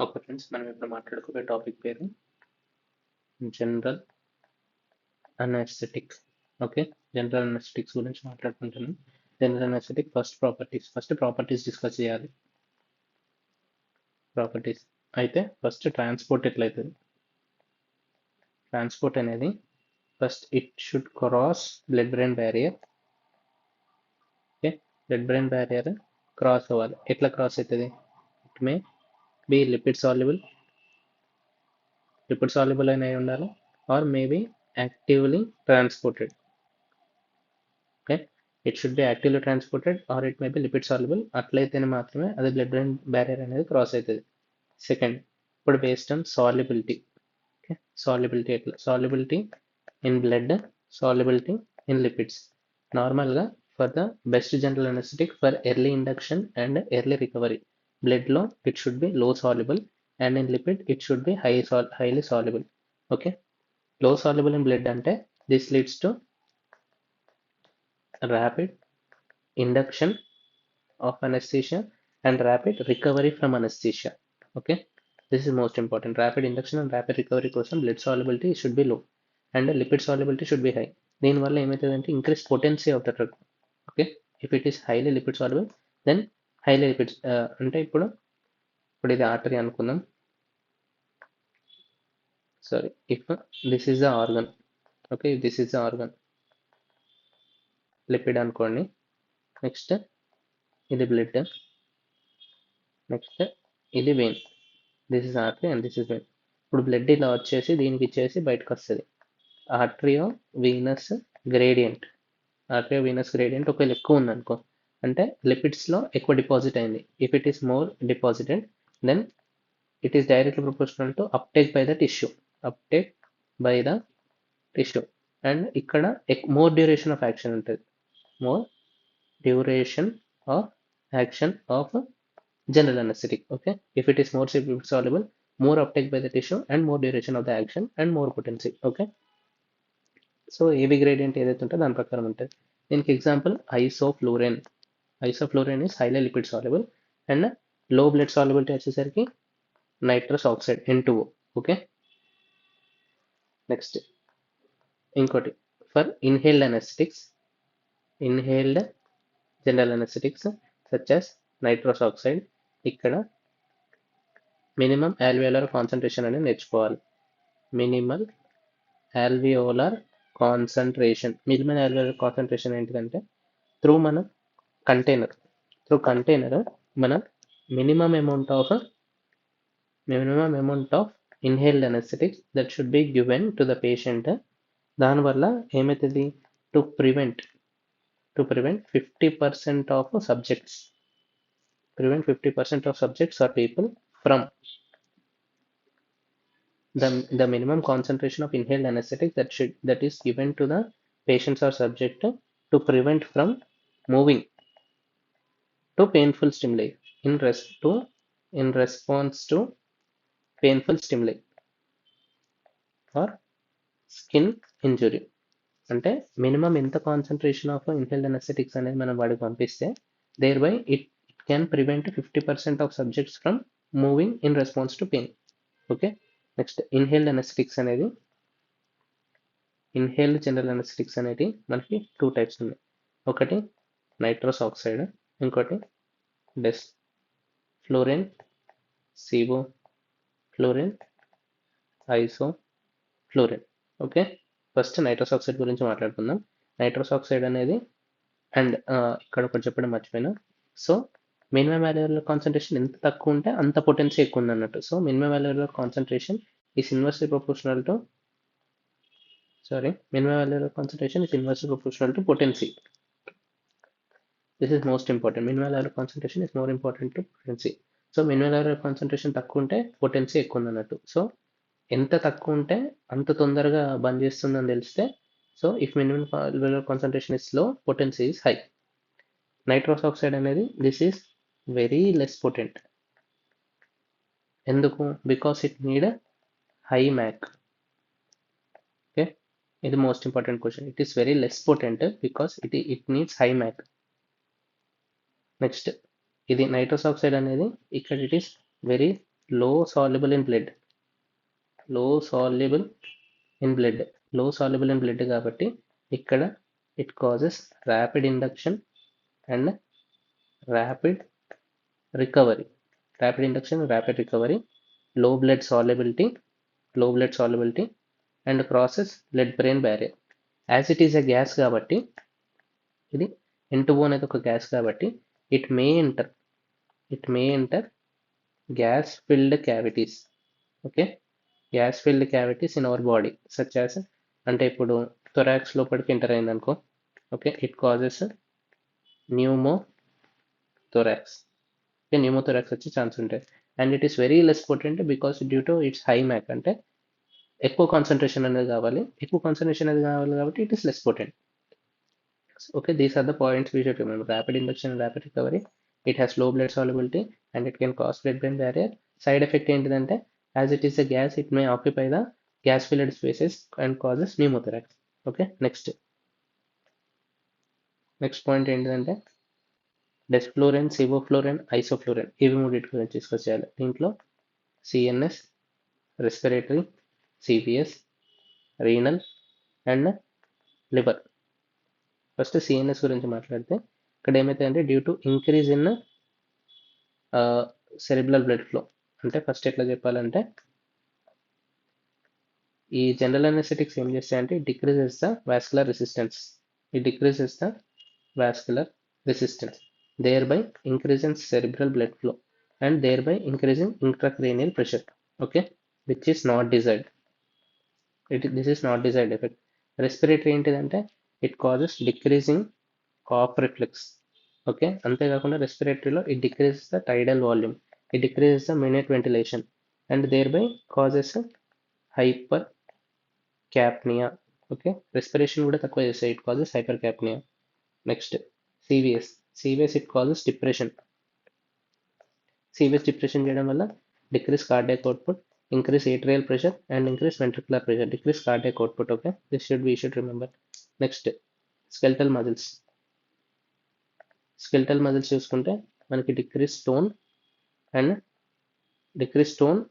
Okay friends, మనం ఇప్పుడు మాట్లాడుకునే టాపిక్ పేరు general anaesthetic. Okay, general anaesthetics గురించి మాట్లాడుకుంటున్నాం. General anaesthetic first properties discuss చేయాలి. ప్రాపర్టీస్ అయితే ఫస్ట్ ట్రాన్స్పోర్ట్ ఎట్లయితుంది. ట్రాన్స్పోర్ట్ అనేది first it should cross blood brain barrier. Okay, blood brain barrier cross అవ్వాలి. ఎట్లా క్రాస్ అవుతుంది? It may be lipid soluble అయినా ఉండాలి, or maybe actively transported. Okay, it should be actively transported or it may be lipid soluble. అట్లయితేనే మాత్రమే అది blood brain barrier అనేది cross అవుతుంది. సెకండ్, ఇప్పుడు based on solubility. Okay, solubility ఎట్లా? Solubility in blood, solubility in lipids. నార్మల్గా for the best general anaesthetic for early induction and early recovery, బ్లడ్లో it should be low soluble and in lipid it should be highly soluble. Okay, low soluble in blood అంటే this leads to rapid induction of anesthesia and rapid recovery from anesthesia. Okay, this is most important. Rapid induction and rapid recovery కోసం blood solubility should be low and lipid solubility should be high. దీనివల్ల ఏమవుతుందంటే increase potency of the drug. Okay, if it is highly lipid soluble then highly lipids అంటే ఇప్పుడు ఇది artery అనుకుందాం. Sorry, if this is the organ. Okay, if this is the organ, lipid అనుకోండి. Next ఇది blood, next ఇది vein. This is artery and this is vein. ఇప్పుడు blood ఇలా వచ్చేసి దీనికి ఇచ్చేసి బయటకు వస్తుంది. Arterio venous gradient. Arterio venous gradient ఒకవేళ ఎక్కువ ఉందనుకో, అంటే లిపిడ్స్లో ఎక్కువ డిపాజిట్ అయింది. If it is more deposited then it is directly proportional to uptake by the tissue. And ఇక్కడ మోర్ డ్యూరేషన్ ఆఫ్ యాక్షన్ ఉంటుంది. More duration of action of general anesthetic. Okay, if it is more soluble, more uptake by the tissue and more duration of the action and more potency. Okay, so AB gradient ఏదైతే ఉంటుందో దాని ప్రకారం ఉంటుంది. దీనికి example isoflurane. Isoflurane is highly lipid soluble and low blood solubility వచ్చేసరికి nitrous oxide N2O. Okay, next ఇంకోటి for inhaled anaesthetics, inhaled general anaesthetics such as nitrous oxide. ఇక్కడ minimum alveolar concentration అనేది నేర్చుకోవాలి. Minimal alveolar concentration. Minimal alveolar concentration ఏంటిదంటే through container మన minimum amount of inhaled anaesthetics that should be given to the patient. దానివల్ల ఏమవుతుంది? To prevent 50% of subjects. Prevent 50% of subjects or people from the minimum concentration of inhaled anesthetic that is given to the patients or subject to prevent from moving to painful stimuli in response to painful stimuli or skin injury. అంటే minimum ఎంత concentration of inhaled అనెస్థెటిక్స్ అనేది మనం వాడికి పంపిస్తే thereby it can prevent 50% of subjects from moving in response to pain. Okay, next inhaled అనెస్థెటిక్స్ అనేది, inhaled general అనెస్థెటిక్స్ అనేది మనకి 2 types ఉన్నాయి. ఒకటి నైట్రస్ ఆక్సైడ్, ఇంకోటి ఫ్లోరిన్, sevoflurane, isoflurane. Okay, first nitrous oxide గురించి మాట్లాడుకుందాం. నైట్రస్ ఆక్సైడ్ అనేది అండ్ ఇక్కడ ఒకటి చెప్పడం మర్చిపోయినా. సో మినిమం ఆల్వియోలర్ కాన్సన్ట్రేషన్ ఎంత తక్కువ ఉంటే అంత పొటెన్సీ ఎక్కువ ఉంది అన్నట్టు. So minimum alveolar concentration is inversely proportional to minimum alveolar concentration is inversely proportional to potency. This is most important. Minimum alveolar concentration is more important to potency. So minimum alveolar concentration తక్కువ ఉంటే potency ఎక్కువ ఉంది అన్నట్టు. So ఎంత తక్కువ ఉంటే అంత తొందరగా బంద్ చేస్తుందని తెలిస్తే, so if minimum alveolar concentration is low, potency is high. Nitrous oxide అనేది this is very less potent. ఎందుకు? Because it need high MAC. Okay, ఇది most important question. It is very less potent because it needs high MAC. Next ఇది nitrous oxide అనేది ఇక్కడ it is very low soluble in blood, low soluble in blood, low soluble in blood కాబట్టి ఇక్కడ it causes rapid induction and rapid recovery, rapid induction rapid recovery, low blood solubility, low blood solubility and crosses blood brain barrier. As it is a gas కాబట్టి ఇది N2O అనేది ఒక gas కాబట్టి it may enter gas filled cavities. Okay, gas filled cavities in our body such as అంటే ఇప్పుడు thorax లోపలికి enter అయింది అనుకో, okay, it causes pneumothorax. Okay, pneumothorax వచ్చే ఛాన్స్ ఉంటాయి. And it is very less potent because due to its high MAC, అంటే ఎక్కువ concentration అనేది కావాలి, కాబట్టి it is less potent. Okay, these are the points we should remember. Rapid induction and rapid recovery, it has low blood solubility and it can cross blood brain barrier. Side effect ఏంటిదంటే as it is a gas it May occupy the gas filled spaces and causes pneumothorax. Okay, next point ఏంటిదంటే desflurane, సివోఫ్లోరెన్, ఐసోఫ్లోరెన్, ఇవి మూడింటి గురించి discuss చేయాలి. దీంట్లో CNS, respiratory, CVS, renal and liver. First CNS గురించి మాట్లాడితే ఇక్కడ ఏమైతే due to increase in cerebral blood flow, అంటే ఫస్ట్ ఎట్లా చెప్పాలంటే ఈ జనరల్ అనెస్థెటిక్స్ ఏం చేస్తాయంటే decreases the vascular resistance, thereby increasing cerebral blood flow and thereby increasing intracranial pressure. Okay, which is not desired. This is not desired effect. Respiratory ఏంటిదంటే it causes decreasing cough reflex. Okay, అంతేకాకుండా రెస్పిరేటరీలో it decreases the tidal volume, it decreases the minute ventilation and thereby causes hypercapnia. Okay, respiration కూడా తక్కువ చేస్తాయి, it causes hypercapnia. Next, CVS, it causes depression. CVS depression చేయడం వల్ల decrease cardiac output, increase atrial pressure and increase ventricular pressure, decrease cardiac output. Okay, we should remember. Next, skeletal muscles చూసుకుంటే మనకి decrease tone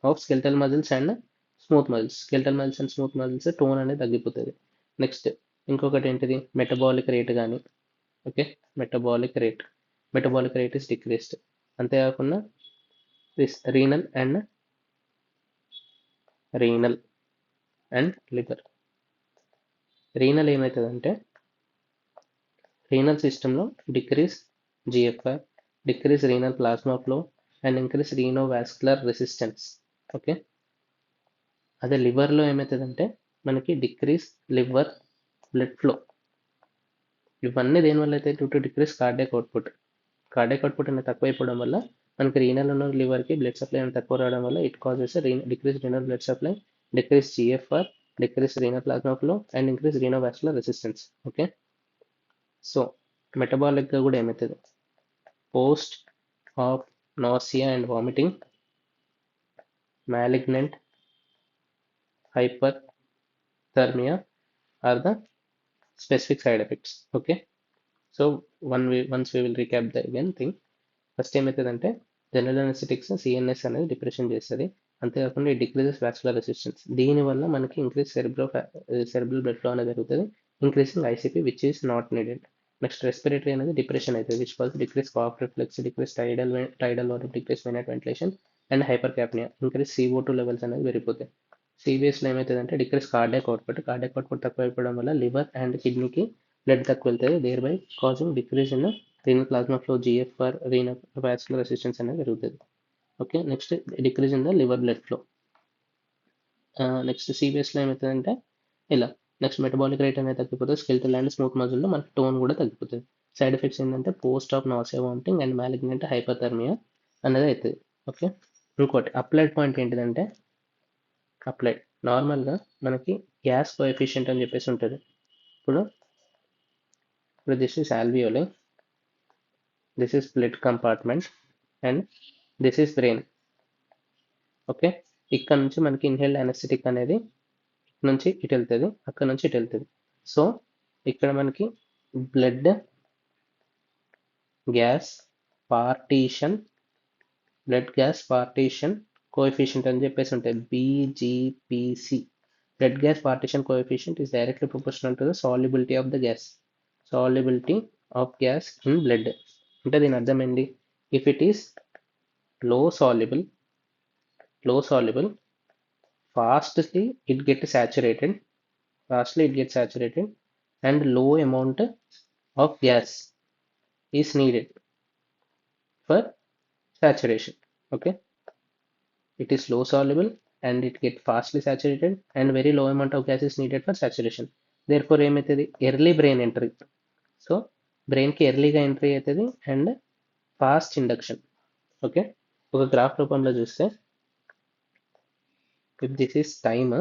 of skeletal muscles and smooth muscles. Tone అనేది తగ్గిపోతుంది. Next ఇంకొకటి ఏంటిది metabolic rate కానీ, okay, metabolic rate is decreased. అంతేకాకుండా renal and liver. Renal ఏమవుతుందంటే renal సిస్టంలో decrease GFR, decrease renal plasma flow and increase renovascular resistance. Okay, అదే లివర్లో ఏమవుతుందంటే మనకి డిక్రీస్ లివర్ బ్లడ్ ఫ్లో. ఇవన్నీ దేనివల్ల అయితే due to decrease cardiac output అనేది తక్కువైపోవడం వల్ల మనకి రీనల్ ఉన్న లివర్కి బ్లడ్ సప్లై అనేది తక్కువ రావడం వల్ల it causes decrease renal blood supply, decrease GFR, decrease renal plasma flow and increase renovascular resistance. Okay, so మెటబాలిక్గా కూడా ఏమవుతుంది post op nausea and vomiting, malignant hyperthermia are the specific side effects. Okay, so once we will recap the again thing. First ఏమవుతుందంటే general అనెస్థెటిక్స్ CNS అనేది depression చేస్తుంది. అంతేకాకుండా ఈ decreases vascular resistance, దీనివల్ల మనకి ఇంక్రీజ్ సెరిబ్రల్ బ్లడ్ ఫ్లో అనేది జరుగుతుంది, increasing ICP which is not needed. Next respiratory అనేది డిప్రెషన్ అవుతుంది which causes decrease cough reflex, decrease tidal volume, decrease minute ventilation and hypercapnia, increase CO2 levels అనేది పెరిగిపోతాయి. సివిఎస్లో ఏమవుతుందంటే decrease cardiac output తక్కువ అయిపోవడం వల్ల లివర్ అండ్ కిడ్నీకి బ్లడ్ తక్కువ వెళ్తుంది, thereby causing decrease in renal plasma flow, GFR, renal vascular resistance అనేది పెరుగుతుంది. Okay, next decrease in the liver blood flow. Next సివిఎస్లో ఏమవుతుందంటే ఇలా. నెక్స్ట్ మెటబాలిక్ రేట్ అనేది తగ్గిపోతుంది, స్కెలిటల్ అండ్ స్మూత్ మజిల్లో మనకి టోన్ కూడా తగ్గిపోతుంది. సైడ్ ఎఫెక్ట్స్ ఏంటంటే post op nausea, vomiting and malignant hyperthermia అనేది అవుతుంది. ఓకే, ఇంకోటి అప్లైడ్ పాయింట్ ఏంటిదంటే నార్మల్గా మనకి గ్యాస్ కోఎఫిషియంట్ అని చెప్పేసి ఉంటుంది. ఇప్పుడు this is alveoli, this is blood compartment and this is brain. Okay, ఇక్కడ నుంచి మనకి ఇన్హేల్డ్ అనెస్థెటిక్ అనేది నుంచి ఇటు వెళ్తుంది, అక్కడ నుంచి ఇటు వెళ్తుంది. సో ఇక్కడ మనకి బ్లడ్ గ్యాస్ పార్టీషన్ కోఎఫిషియంట్ అని చెప్పేసి ఉంటాయి, BGPC. Blood gas partition coefficient is directly proportional to the solubility of the gas. Solubility of gas in blood. అంటే దీని అర్థం ఏంటి? If it is low soluble, fastly it gets saturated, and low amount of gas is needed for saturation. Okay, it is low soluble and it get fastly saturated and very low amount of gas is needed for saturation. Therefore ఏమవుతుంది? Early brain entry. So బ్రెయిన్కి ఎర్లీగా entry అవుతుంది and fast induction. Okay, ఒక graph రూపంలో చూస్తే if this is time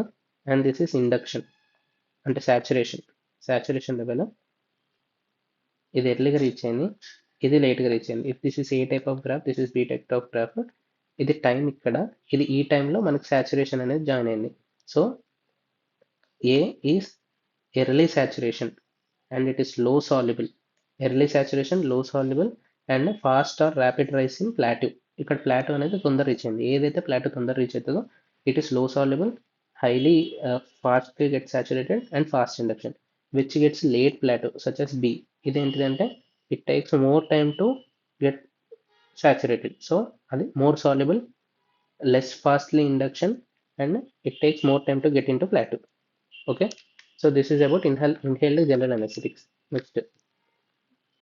and this is induction అంటే saturation level, ఇది ఎర్లీగా రీచ్ అయింది, ఇది లేట్గా రీచ్ అయింది. If this is A type of graph, this is B type of graph. ఇది టైం ఇక్కడ, ఇది ఈ టైంలో మనకి సాచురేషన్ అనేది జాయిన్ అయింది. So A is early saturation and it is low soluble. Early saturation, low soluble and fast or rapid rise in plateau. ఇక్కడ plateau అనేది తొందర రీచ్ అయింది. ఏదైతే ప్లాట్యూ తొందర రీచ్ అవుతుందో it is low soluble, highly fastly gets saturated and fast induction, which gets late plateau such as B. ఇదేంటిదంటే it takes more time to get saturated. So అది more soluble, less fastly induction and it takes more time to get into plateau. Okay, so this is about inhaled general anesthetics. Next.